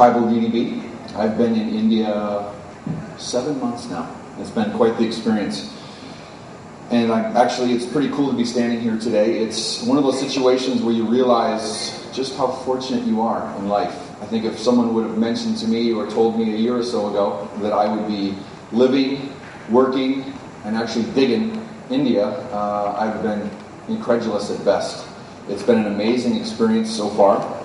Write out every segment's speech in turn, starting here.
Tribal DDB. I've been in India 7 months now. It's been quite the experience. And it's pretty cool to be standing here today. It's one of those situations where you realize just how fortunate you are in life. I think if someone would have mentioned to me or told me a year or so ago that I would be living, working, and actually digging India, I've been incredulous at best. It's been an amazing experience so far.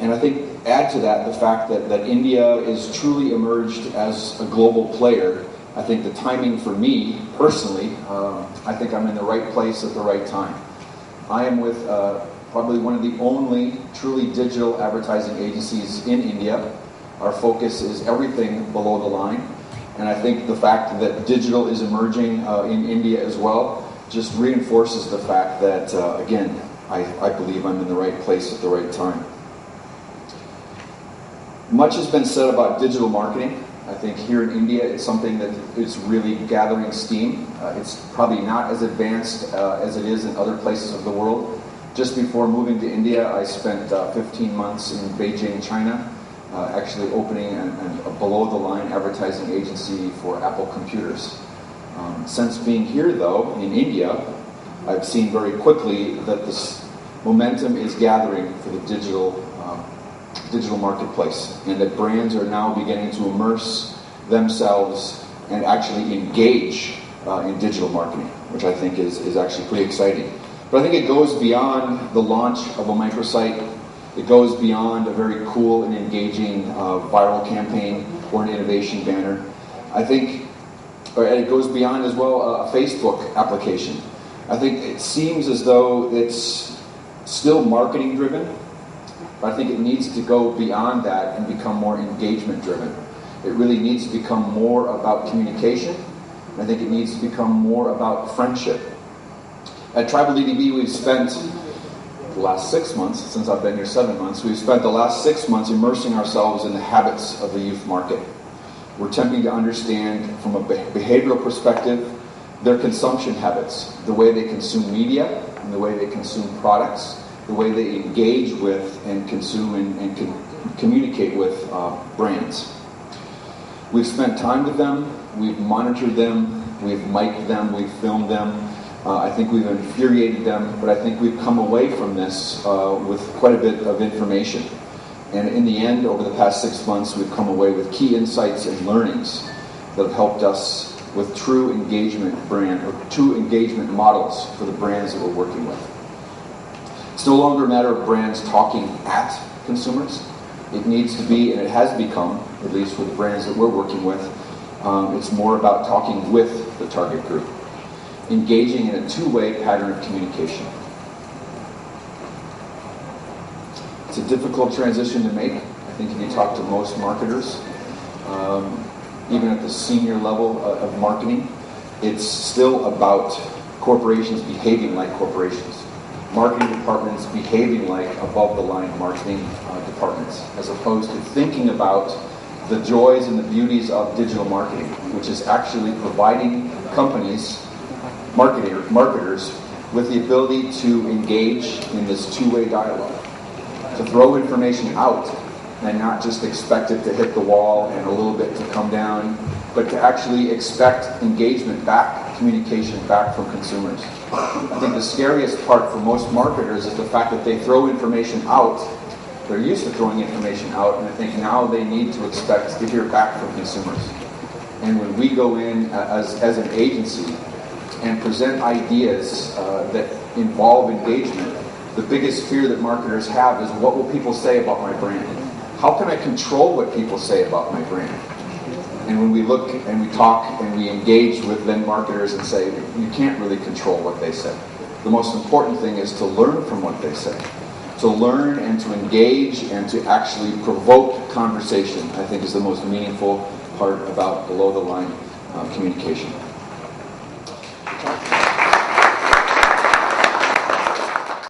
And I think add to that the fact that India is truly emerged as a global player. I think the timing for me, personally, I think I'm in the right place at the right time. I am with probably one of the only truly digital advertising agencies in India. Our focus is everything below the line. And I think the fact that digital is emerging in India as well just reinforces the fact that, again, I believe I'm in the right place at the right time. Much has been said about digital marketing. I think here in India it's something that is really gathering steam. It's probably not as advanced as it is in other places of the world. Just before moving to India, I spent 15 months in Beijing, China, actually opening a below-the-line advertising agency for Apple computers. Since being here, though, in India, I've seen very quickly that this momentum is gathering for the digital marketplace, and that brands are now beginning to immerse themselves and actually engage in digital marketing, which I think is actually pretty exciting. But I think it goes beyond the launch of a microsite. It goes beyond a very cool and engaging viral campaign or an innovation banner. I think it goes beyond as well a Facebook application. I think it seems as though it's still marketing driven, but I think it needs to go beyond that and become more engagement driven. It really needs to become more about communication. I think it needs to become more about friendship. At Tribal DDB, we've spent the last 6 months, since I've been here 7 months, we've spent the last 6 months immersing ourselves in the habits of the youth market. We're attempting to understand from a behavioral perspective their consumption habits, the way they consume media and the way they consume products, the way they engage with and consume and communicate with brands. We've spent time with them, we've monitored them, we've mic'd them, we've filmed them. I think we've infuriated them, but I think we've come away from this with quite a bit of information. And in the end, over the past 6 months, we've come away with key insights and learnings that have helped us with true engagement models for the brands that we're working with. It's no longer a matter of brands talking at consumers. It needs to be, and it has become, at least for the brands that we're working with, it's more about talking with the target group, engaging in a two-way pattern of communication. It's a difficult transition to make. I think if you talk to most marketers, even at the senior level of marketing, it's still about corporations behaving like corporations, marketing departments behaving like above-the-line marketing departments, as opposed to thinking about the joys and the beauties of digital marketing, which is actually providing companies, marketers, with the ability to engage in this two-way dialogue, to throw information out and not just expect it to hit the wall and a little bit to come down, but to actually expect engagement back, communication back from consumers. I think the scariest part for most marketers is the fact that they throw information out. They're used to throwing information out, and I think now they need to expect to hear back from consumers. And when we go in as an agency and present ideas that involve engagement, the biggest fear that marketers have is, what will people say about my brand? How can I control what people say about my brand? And when we look and we talk and we engage with then marketers and say, you can't really control what they say. The most important thing is to learn from what they say. To learn and to engage and to actually provoke conversation, I think, is the most meaningful part about below-the-line communication.